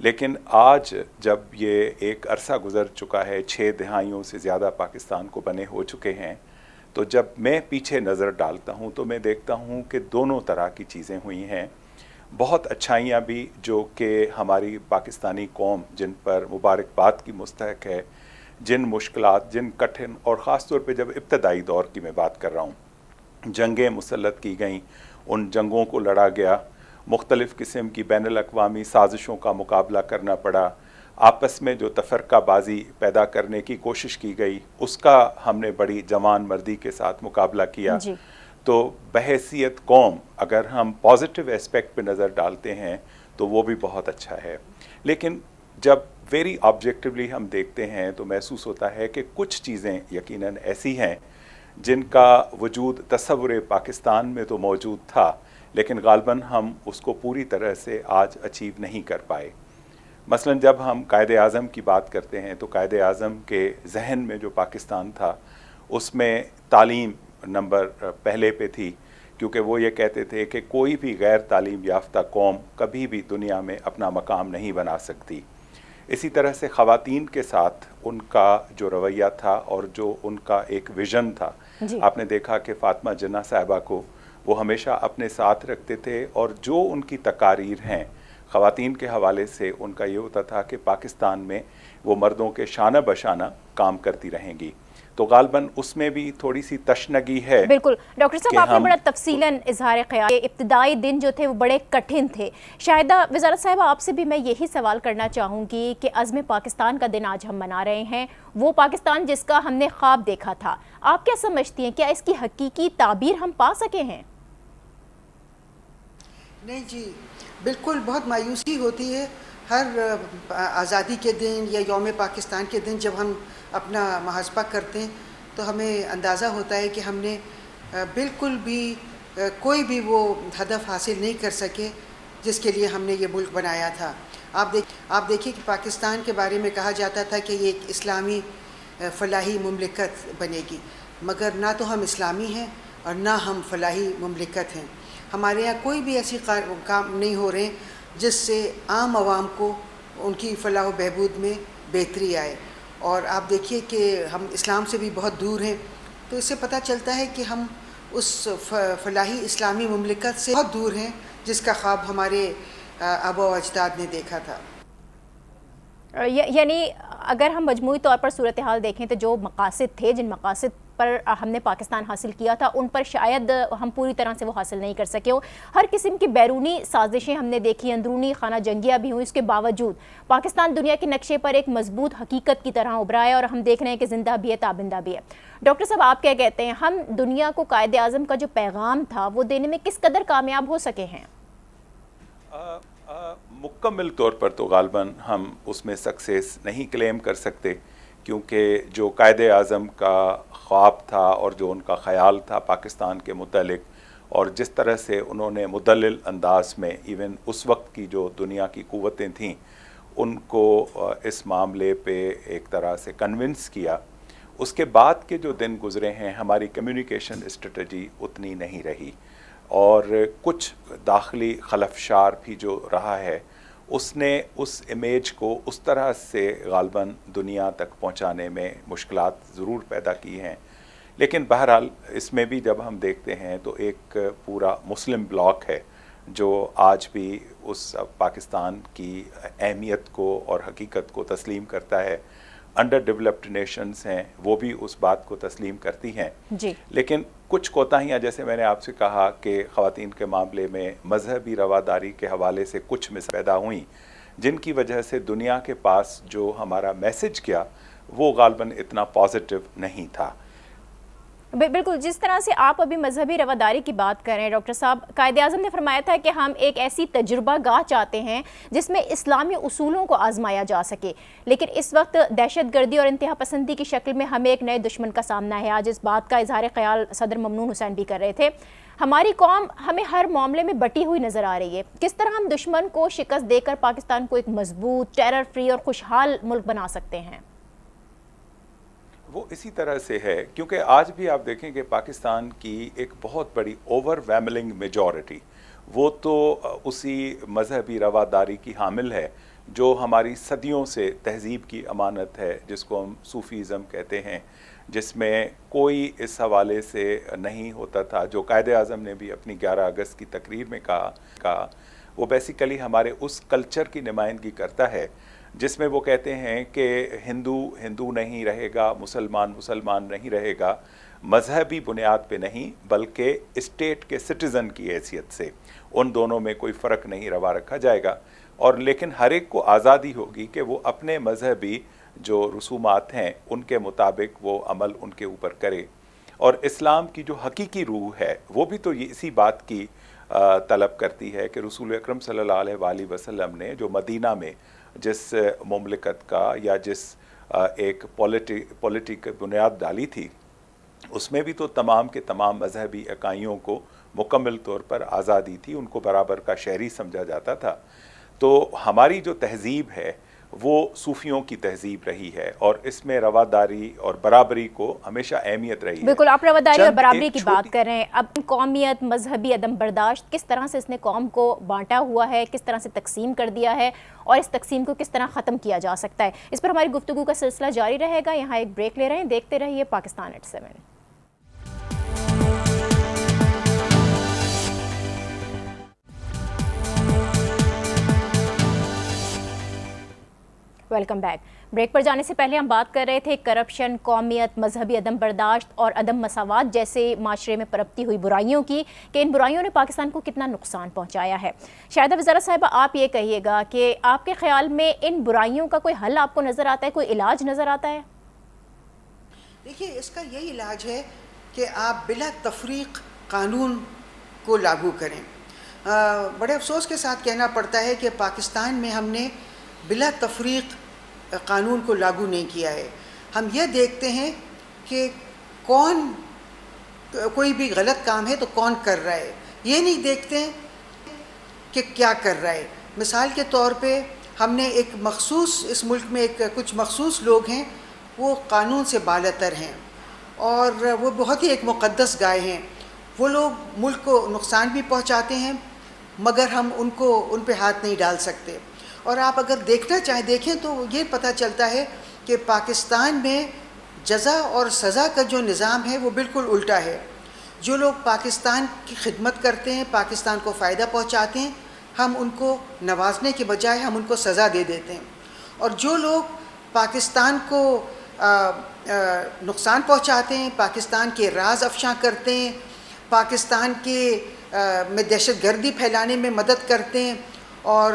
لیکن آج جب یہ ایک عرصہ گزر چکا ہے، 6 دہائیوں سے زیادہ پاکستان کو بنے ہو چکے ہیں، تو جب میں پیچھے نظر ڈالتا ہوں تو میں دیکھتا ہوں کہ دونوں طرح کی چیزیں ہوئی ہیں. بہت اچھائیاں بھی جو کہ ہماری پاکستانی قوم جن پر مبارکباد کی مستحق ہے، جن مشکلات، جن کٹھن، اور خاص طور پہ جب ابتدائی دور کی میں بات کر رہا ہوں، جنگیں مسلط کی گئیں، ان جنگوں کو لڑا گیا، مختلف قسم کی بین الاقوامی سازشوں کا مقابلہ کرنا پڑا، آپس میں جو تفرقہ بازی پیدا کرنے کی کوشش کی گئی اس کا ہم نے بڑی جوان مردی کے ساتھ مقابلہ کیا. جی. تو بحیثیت قوم اگر ہم پازیٹیو اسپیکٹ پہ نظر ڈالتے ہیں تو وہ بھی بہت اچھا ہے. لیکن جب ویری آبجیکٹیولی ہم دیکھتے ہیں تو محسوس ہوتا ہے کہ کچھ چیزیں یقیناً ایسی ہیں جن کا وجود تصور پاکستان میں تو موجود تھا، لیکن غالباً ہم اس کو پوری طرح سے آج اچیو نہیں کر پائے. مثلاً جب ہم قائد اعظم کی بات کرتے ہیں تو قائد اعظم کے ذہن میں جو پاکستان تھا اس میں تعلیم نمبر پہلے پہ تھی، کیونکہ وہ یہ کہتے تھے کہ کوئی بھی غیر تعلیم یافتہ قوم کبھی بھی دنیا میں اپنا مقام نہیں بنا سکتی. اسی طرح سے خواتین کے ساتھ ان کا جو رویہ تھا اور جو ان کا ایک ویژن تھا، آپ نے دیکھا کہ فاطمہ جناح صاحبہ کو وہ ہمیشہ اپنے ساتھ رکھتے تھے، اور جو ان کی تقاریر ہیں خواتین کے حوالے سے ان کا یہ ہوتا تھا کہ پاکستان میں وہ مردوں کے شانہ بشانہ کام کرتی رہیں گی. تو غالباً اس میں بھی تھوڑی سی تشنگی ہے. بالکل ڈاکٹر صاحب، آپ نے بڑا تفصیلاً اظہار خیال. ابتدائی دن جو تھے وہ بڑے کٹھن تھے. شاہدہ وزارت صاحبہ، آپ سے بھی میں یہی سوال کرنا چاہوں گی کہ عزم پاکستان کا دن آج ہم منا رہے ہیں، وہ پاکستان جس کا ہم نے خواب دیکھا تھا، آپ کیا سمجھتی ہیں، کیا اس کی حقیقی تعبیر ہم پا سکے ہیں؟ نہیں جی، بالکل بہت مایوسی ہوتی ہے ہر آزادی کے دن یا یوم پاکستان کے دن جب ہم اپنا محاسبہ کرتے ہیں تو ہمیں اندازہ ہوتا ہے کہ ہم نے بالکل بھی کوئی بھی وہ ہدف حاصل نہیں کر سکے جس کے لیے ہم نے یہ ملک بنایا تھا. آپ دیکھیے کہ پاکستان کے بارے میں کہا جاتا تھا کہ یہ ایک اسلامی فلاحی مملکت بنے گی، مگر نہ تو ہم اسلامی ہیں اور نہ ہم فلاحی مملکت ہیں. ہمارے یہاں کوئی بھی ایسی کام نہیں ہو رہے جس سے عام عوام کو ان کی فلاح و بہبود میں بہتری آئے. اور آپ دیکھیے کہ ہم اسلام سے بھی بہت دور ہیں، تو اس سے پتہ چلتا ہے کہ ہم اس فلاحی اسلامی مملکت سے بہت دور ہیں جس کا خواب ہمارے آبا و اجداد نے دیکھا تھا. یعنی اگر ہم مجموعی طور پر صورتحال دیکھیں تو جو مقاصد تھے، جن مقاصد پر ہم نے پاکستان حاصل کیا تھا، ان پر شاید ہم پوری طرح سے وہ حاصل نہیں کر سکے ہو. ہر قسم کی بیرونی سازشیں ہم نے دیکھی، اندرونی خانہ جنگیاں بھی ہوئی، اس کے باوجود پاکستان دنیا کے نقشے پر ایک مضبوط حقیقت کی طرح ابھرا ہے، اور ہم دیکھ رہے ہیں کہ زندہ بھی ہے، تابندہ بھی ہے. ڈاکٹر صاحب، آپ کیا کہتے ہیں، ہم دنیا کو قائد اعظم کا جو پیغام تھا وہ دینے میں کس قدر کامیاب ہو سکے ہیں؟ مکمل طور پر تو غالباً ہم اس میں سکسیس نہیں کلیم کر سکتے، کیونکہ جو قائد اعظم کا خواب تھا اور جو ان کا خیال تھا پاکستان کے متعلق، اور جس طرح سے انہوں نے مدلل انداز میں ایون اس وقت کی جو دنیا کی قوتیں تھیں ان کو اس معاملے پہ ایک طرح سے کنونس کیا، اس کے بعد کے جو دن گزرے ہیں ہماری کمیونیکیشن اسٹریٹجی اتنی نہیں رہی، اور کچھ داخلی خلفشار بھی جو رہا ہے اس نے اس امیج کو اس طرح سے غالباً دنیا تک پہنچانے میں مشکلات ضرور پیدا کی ہیں. لیکن بہرحال اس میں بھی جب ہم دیکھتے ہیں تو ایک پورا مسلم بلاک ہے جو آج بھی اس پاکستان کی اہمیت کو اور حقیقت کو تسلیم کرتا ہے. انڈر ڈیولپڈ نیشنز ہیں وہ بھی اس بات کو تسلیم کرتی ہیں جی. لیکن کچھ کوتاہیاں، جیسے میں نے آپ سے کہا کہ خواتین کے معاملے میں مذہبی رواداری کے حوالے سے کچھ مسائل پیدا ہوئیں جن کی وجہ سے دنیا کے پاس جو ہمارا میسج کیا وہ غالباً اتنا پازیٹیو نہیں تھا. بالکل، جس طرح سے آپ ابھی مذہبی رواداری کی بات کر رہے ہیں ڈاکٹر صاحب، قائد اعظم نے فرمایا تھا کہ ہم ایک ایسی تجربہ گاہ چاہتے ہیں جس میں اسلامی اصولوں کو آزمایا جا سکے، لیکن اس وقت دہشت گردی اور انتہا پسندی کی شکل میں ہمیں ایک نئے دشمن کا سامنا ہے. آج اس بات کا اظہار خیال صدر ممنون حسین بھی کر رہے تھے. ہماری قوم ہمیں ہر معاملے میں بٹی ہوئی نظر آ رہی ہے. کس طرح ہم دشمن کو شکست دے کر پاکستان کو ایک مضبوط، ٹیرر فری اور خوشحال ملک بنا سکتے ہیں؟ وہ اسی طرح سے ہے، کیونکہ آج بھی آپ دیکھیں کہ پاکستان کی ایک بہت بڑی اوور ویملنگ میجورٹی وہ تو اسی مذہبی رواداری کی حامل ہے جو ہماری صدیوں سے تہذیب کی امانت ہے، جس کو ہم صوفیزم کہتے ہیں، جس میں کوئی اس حوالے سے نہیں ہوتا تھا، جو قائد اعظم نے بھی اپنی 11 اگست کی تقریر میں کہا، وہ بیسیکلی ہمارے اس کلچر کی نمائندگی کرتا ہے جس میں وہ کہتے ہیں کہ ہندو ہندو نہیں رہے گا، مسلمان مسلمان نہیں رہے گا، مذہبی بنیاد پہ نہیں بلکہ اسٹیٹ کے سٹیزن کی حیثیت سے ان دونوں میں کوئی فرق نہیں روا رکھا جائے گا، اور لیکن ہر ایک کو آزادی ہوگی کہ وہ اپنے مذہبی جو رسومات ہیں ان کے مطابق وہ عمل ان کے اوپر کرے۔ اور اسلام کی جو حقیقی روح ہے وہ بھی تو اسی بات کی طلب کرتی ہے کہ رسول اکرم صلی اللہ علیہ وآلہ وسلم نے جو مدینہ میں جس مملکت کا یا جس ایک پولیٹک بنیاد ڈالی تھی، اس میں بھی تو تمام کے تمام مذہبی اکائیوں کو مکمل طور پر آزادی تھی، ان کو برابر کا شہری سمجھا جاتا تھا۔ تو ہماری جو تہذیب ہے وہ صوفیوں کی تہذیب رہی ہے، اور اس میں رواداری اور برابری کو ہمیشہ اہمیت رہی ہے۔ بالکل، آپ رواداری اور برابری کی بات کر رہے ہیں، اب قومیت، مذہبی عدم برداشت کس طرح سے اس نے قوم کو بانٹا ہوا ہے، کس طرح سے تقسیم کر دیا ہے، اور اس تقسیم کو کس طرح ختم کیا جا سکتا ہے، اس پر ہماری گفتگو کا سلسلہ جاری رہے گا۔ یہاں ایک بریک لے رہے ہیں، دیکھتے رہیے Pakistan at 7۔ Welcome back. Break پر جانے سے پہلے ہم بات کر رہے تھے کرپشن، قومیت، مذہبی عدم برداشت اور عدم مساوات جیسے معاشرے میں پنپتی ہوئی برائیوں کی، کہ ان برائیوں نے پاکستان کو کتنا نقصان پہنچایا ہے۔ شاہدہ وزارت صاحبہ، آپ یہ کہیے گا کہ آپ کے خیال میں ان برائیوں کا کوئی حل آپ کو نظر آتا ہے، کوئی علاج نظر آتا ہے؟ دیکھیے، اس کا یہی علاج ہے کہ آپ بلا تفریق قانون کو لاگو کریں۔ بڑے افسوس کے ساتھ کہنا پڑتا ہے کہ پاکستان میں ہم نے بلا تفریق قانون کو لاگو نہیں کیا ہے۔ ہم یہ دیکھتے ہیں کہ کون کوئی بھی غلط کام ہے تو کون کر رہا ہے، یہ نہیں دیکھتے ہیں کہ کیا کر رہا ہے۔ مثال کے طور پہ ہم نے ایک مخصوص، اس ملک میں کچھ مخصوص لوگ ہیں، وہ قانون سے بالاتر ہیں اور وہ بہت ہی ایک مقدس گائے ہیں۔ وہ لوگ ملک کو نقصان بھی پہنچاتے ہیں مگر ہم ان پہ ہاتھ نہیں ڈال سکتے۔ اور آپ اگر دیکھنا چاہیں دیکھیں تو یہ پتہ چلتا ہے کہ پاکستان میں جزا اور سزا کا جو نظام ہے وہ بالکل الٹا ہے۔ جو لوگ پاکستان کی خدمت کرتے ہیں، پاکستان کو فائدہ پہنچاتے ہیں، ہم ان کو نوازنے کے بجائے ہم ان کو سزا دے دیتے ہیں، اور جو لوگ پاکستان کو نقصان پہنچاتے ہیں، پاکستان کے راز افشاں کرتے ہیں، پاکستان میں دہشت گردی پھیلانے میں مدد کرتے ہیں، اور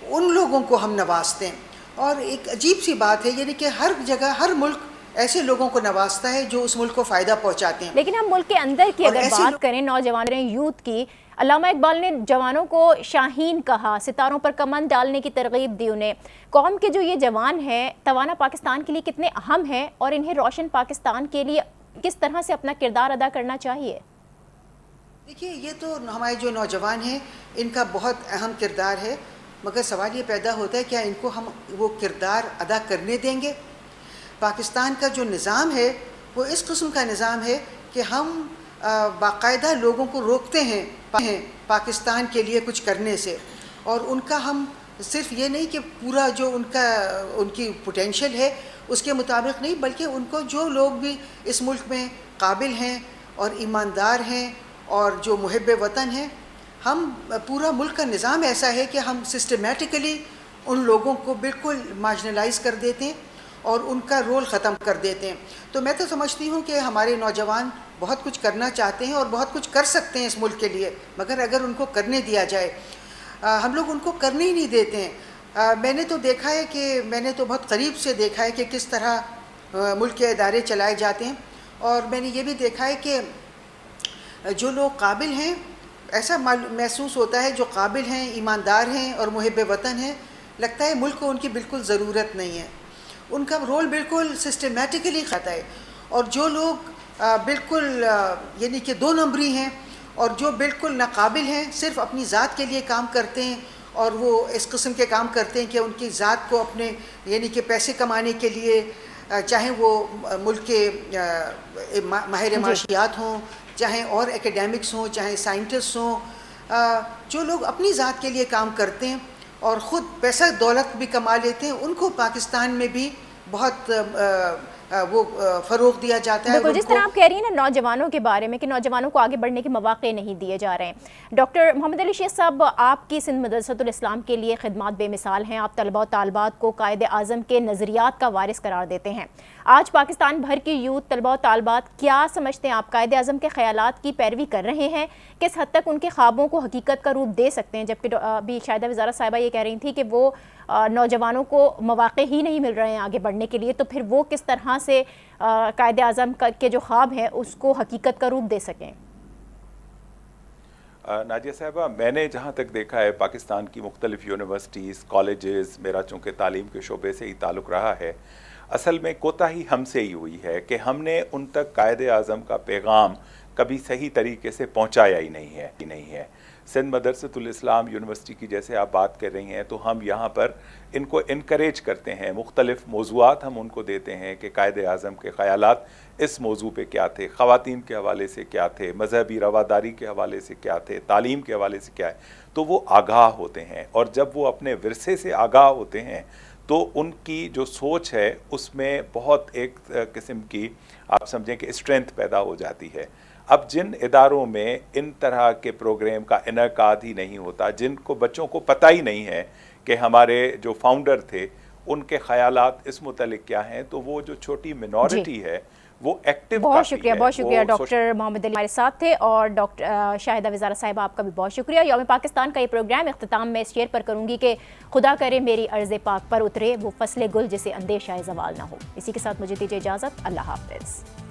ان لوگوں کو ہم نوازتے ہیں۔ اور ایک عجیب سی بات ہے، یعنی کہ ہر جگہ، ہر ملک ایسے لوگوں کو نوازتا ہے جو اس ملک کو فائدہ پہنچاتے ہیں۔ لیکن ہم ملک کے اندر کی اگر بات کریں، نوجوانوں، یوتھ کی، علامہ اقبال نے جوانوں کو شاہین کہا، ستاروں پر کمند ڈالنے کی ترغیب دی انہیں۔ قوم کے جو یہ جوان ہیں، توانا پاکستان کے لیے کتنے اہم ہیں، اور انہیں روشن پاکستان کے لیے کس طرح سے اپنا کردار ادا کرنا چاہیے؟ دیکھیے، یہ تو ہمارے جو نوجوان ہیں ان کا بہت اہم کردار ہے، مگر سوال یہ پیدا ہوتا ہے کیا ان کو ہم وہ کردار ادا کرنے دیں گے؟ پاکستان کا جو نظام ہے وہ اس قسم کا نظام ہے کہ ہم باقاعدہ لوگوں کو روکتے ہیں پاکستان کے لیے کچھ کرنے سے، اور ان کا ہم صرف یہ نہیں کہ پورا جو ان کی پوٹینشیل ہے اس کے مطابق نہیں، بلکہ ان کو جو لوگ بھی اس ملک میں قابل ہیں اور ایماندار ہیں اور جو محب وطن ہیں، ہم پورا ملک کا نظام ایسا ہے کہ ہم سسٹمیٹیکلی ان لوگوں کو بالکل مارجنلائز کر دیتے ہیں اور ان کا رول ختم کر دیتے ہیں۔ تو میں تو سمجھتی ہوں کہ ہمارے نوجوان بہت کچھ کرنا چاہتے ہیں اور بہت کچھ کر سکتے ہیں اس ملک کے لیے، مگر اگر ان کو کرنے دیا جائے، ہم لوگ ان کو کرنے ہی نہیں دیتے ہیں۔ میں نے تو دیکھا ہے کہ میں نے تو بہت قریب سے دیکھا ہے کہ کس طرح ملک کے ادارے چلائے جاتے ہیں، اور میں نے یہ بھی دیکھا ہے کہ جو لوگ قابل ہیں، ایسا محسوس ہوتا ہے جو قابل ہیں، ایماندار ہیں اور محب وطن ہیں، لگتا ہے ملک کو ان کی بالکل ضرورت نہیں ہے، ان کا رول بالکل سسٹمیٹیکلی خطا ہے۔ اور جو لوگ بالکل یعنی کہ دو نمبری ہیں اور جو بالکل ناقابل ہیں، صرف اپنی ذات کے لیے کام کرتے ہیں، اور وہ اس قسم کے کام کرتے ہیں کہ ان کی ذات کو اپنے یعنی کہ پیسے کمانے کے لیے، چاہے وہ ملک کے ماہر معاشیات ہوں، چاہے اور ایکیڈیمکس ہوں، چاہے سائنٹسٹ ہوں، جو لوگ اپنی ذات کے لیے کام کرتے ہیں اور خود پیسہ دولت بھی کما لیتے ہیں، ان کو پاکستان میں بھی بہت وہ فروغ دیا جاتا ہے. بالکل، جس طرح آپ کہہ رہی ہیں نا نوجوانوں کے بارے میں کہ نوجوانوں کو آگے بڑھنے کے مواقع نہیں دیے جا رہے ہیں. ڈاکٹر محمد علی شیخ صاحب، آپ کی سندھ مدرسۃ الاسلام کے لیے خدمات بے مثال ہیں. آپ طلباء و طالبات کو قائد اعظم کے نظریات کا وارث قرار دیتے ہیں. آج پاکستان بھر کی یوتھ، طلباء و طالبات کیا سمجھتے ہیں آپ قائد اعظم کے خیالات کی پیروی کر رہے ہیں؟ کس حد تک ان کے خوابوں کو حقیقت کا روپ دے سکتے ہیں؟ جبکہ ابھی شاہدہ وزارت صاحبہ یہ کہہ رہی تھی کہ وہ نوجوانوں کو مواقع ہی نہیں مل رہے ہیں آگے بڑھنے کے لیے، تو پھر وہ کس طرح سے قائد اعظم کے جو خواب ہیں اس کو حقیقت کا روپ دے سکیں؟ ناجیہ صاحبہ، میں نے جہاں تک دیکھا ہے پاکستان کی مختلف یونیورسٹیز، کالجز، میرا چونکہ تعلیم کے شعبے سے ہی تعلق رہا ہے، اصل میں کوتاہی ہم سے ہی ہوئی ہے کہ ہم نے ان تک قائد اعظم کا پیغام کبھی صحیح طریقے سے پہنچایا ہی نہیں ہے. سندھ مدرسۃ الاسلام یونیورسٹی کی جیسے آپ بات کر رہی ہیں تو ہم یہاں پر ان کو انکریج کرتے ہیں، مختلف موضوعات ہم ان کو دیتے ہیں کہ قائد اعظم کے خیالات اس موضوع پہ کیا تھے، خواتین کے حوالے سے کیا تھے، مذہبی رواداری کے حوالے سے کیا تھے، تعلیم کے حوالے سے کیا ہے. تو وہ آگاہ ہوتے ہیں، اور جب وہ اپنے ورثے سے آگاہ ہوتے ہیں تو ان کی جو سوچ ہے اس میں بہت ایک قسم کی آپ سمجھیں کہ اسٹرینتھ پیدا ہو جاتی ہے. اب جن اداروں میں ان طرح کے پروگرام کا انعقاد ہی نہیں ہوتا، جن کو بچوں کو پتہ ہی نہیں ہے کہ ہمارے جو فاؤنڈر تھے ان کے خیالات اس متعلق کیا ہیں، تو وہ جو چھوٹی منورٹی ہے وہ ایکٹیو. بہت شکریہ ڈاکٹر محمد علی ہمارے ساتھ تھے، اور ڈاکٹر شاہدہ وزارت صاحبہ آپ کا بھی بہت شکریہ. یوم پاکستان کا یہ پروگرام اختتام میں اس شعر پر کروں گی کہ خدا کرے میری عرض پاک پر اترے وہ فصل گل جسے اندیشہ زوال نہ ہو. اسی کے ساتھ مجھے دیجیے اجازت. اللہ حافظ.